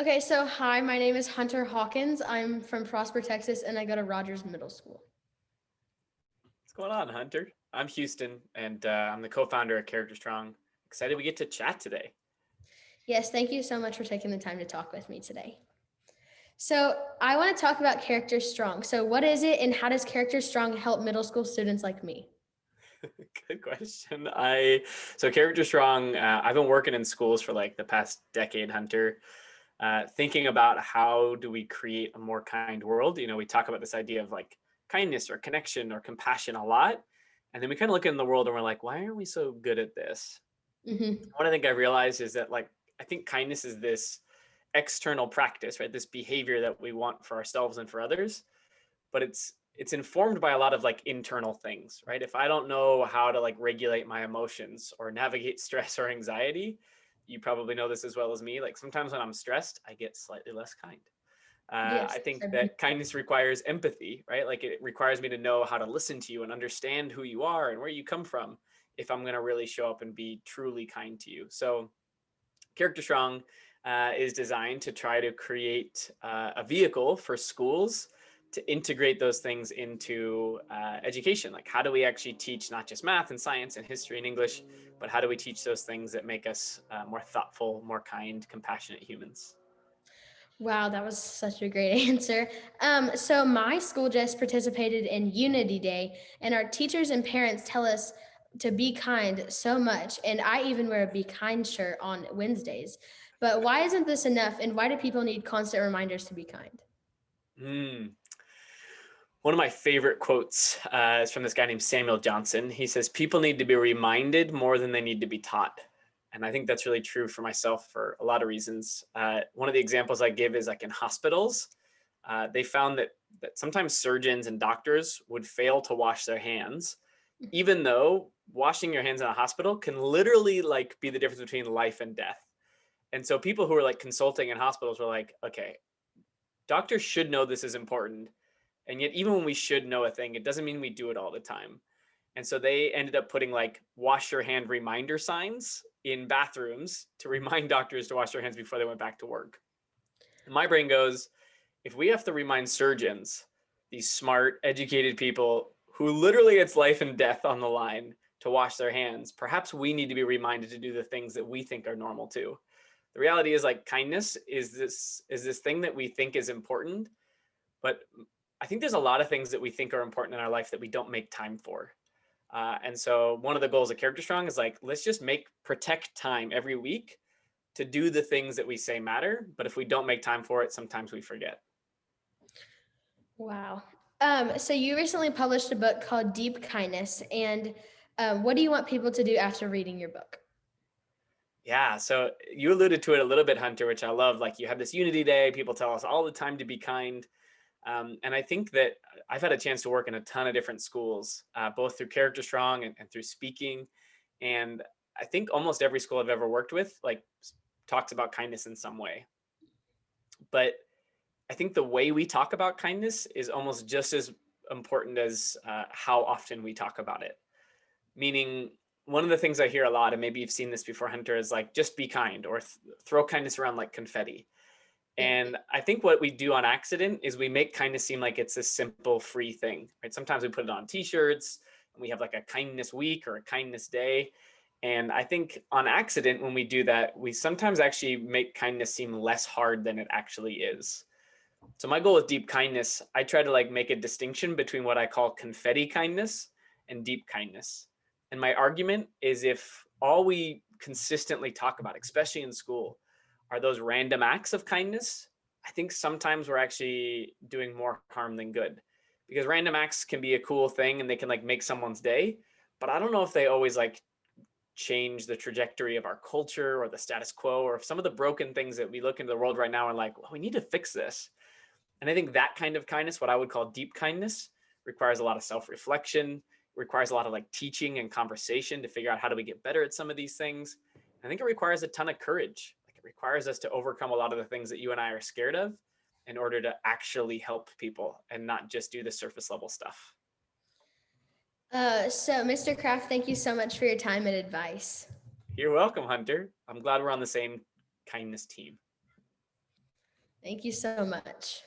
Okay, so hi, my name is Hunter Hawkins. I'm from Prosper, Texas, and I go to Rogers Middle School. What's going on, Hunter? I'm Houston, and I'm the co-founder of CharacterStrong. Excited we get to chat today. Yes, thank you so much for taking the time to talk with me today. So, I want to talk about Character Strong. So, what is it, and how does Character Strong help middle school students like me? Good question. So CharacterStrong. I've been working in schools for like the past decade, Hunter. Thinking about how do we create a more kind world. We talk about this idea of like kindness or connection or compassion a lot, and then we kind of look in the world and we're like, why aren't we so good at this? Mm-hmm. What I think I realized is that like I think kindness is this external practice, right? This behavior that we want for ourselves and for others, but it's informed by a lot of like internal things, right? If I don't know how to like regulate my emotions or navigate stress or anxiety, you probably know this as well as me. Like sometimes when I'm stressed, I get slightly less kind. Yes. I think that kindness requires empathy, right? Like it requires me to know how to listen to you and understand who you are and where you come from if I'm going to really show up and be truly kind to you. So CharacterStrong is designed to try to create a vehicle for schools to integrate those things into education. Like, how do we actually teach not just math and science and history and English, but how do we teach those things that make us more thoughtful, more kind, compassionate humans? Wow, that was such a great answer. So my school just participated in Unity Day, and our teachers and parents tell us to be kind so much. And I even wear a Be Kind shirt on Wednesdays. But why isn't this enough? And why do people need constant reminders to be kind? Mm. One of my favorite quotes is from this guy named Samuel Johnson. He says, people need to be reminded more than they need to be taught. And I think that's really true for myself for a lot of reasons. One of the examples I give is like in hospitals, they found that sometimes surgeons and doctors would fail to wash their hands, even though washing your hands in a hospital can literally like be the difference between life and death. And so people who are like consulting in hospitals were like, okay, doctors should know this is important. And yet, even when we should know a thing, it doesn't mean we do it all the time. And so they ended up putting like wash your hand reminder signs in bathrooms to remind doctors to wash their hands before they went back to work. And my brain goes, if we have to remind surgeons, these smart, educated people who literally it's life and death on the line to wash their hands, perhaps we need to be reminded to do the things that we think are normal too. The reality is like kindness is this thing that we think is important, but I think there's a lot of things that we think are important in our life that we don't make time for. And so one of the goals of CharacterStrong is like, let's just protect time every week to do the things that we say matter. But if we don't make time for it, sometimes we forget. Wow. So you recently published a book called Deep Kindness, and what do you want people to do after reading your book? Yeah. So you alluded to it a little bit, Hunter, which I love. Like you have this Unity Day. People tell us all the time to be kind. And I think that I've had a chance to work in a ton of different schools, both through CharacterStrong and through speaking. And I think almost every school I've ever worked with, like, talks about kindness in some way. But I think the way we talk about kindness is almost just as important as how often we talk about it. Meaning, one of the things I hear a lot, and maybe you've seen this before, Hunter, is like just be kind or throw kindness around like confetti. Yeah. And I think what we do on accident is we make kindness seem like it's a simple, free thing, right? Sometimes we put it on T-shirts, and we have like a kindness week or a kindness day. And I think on accident, when we do that, we sometimes actually make kindness seem less hard than it actually is. So my goal with deep kindness, I try to like make a distinction between what I call confetti kindness and deep kindness. And my argument is if all we consistently talk about, especially in school, are those random acts of kindness, I think sometimes we're actually doing more harm than good. Because random acts can be a cool thing and they can like make someone's day, but I don't know if they always like change the trajectory of our culture or the status quo, or if some of the broken things that we look into the world right now are like, well, we need to fix this. And I think that kind of kindness, what I would call deep kindness, requires a lot of self-reflection, requires a lot of like teaching and conversation to figure out how do we get better at some of these things. I think it requires a ton of courage. Like it requires us to overcome a lot of the things that you and I are scared of in order to actually help people and not just do the surface level stuff. So Mr. Kraft, thank you so much for your time and advice. You're welcome, Hunter. I'm glad we're on the same kindness team. Thank you so much.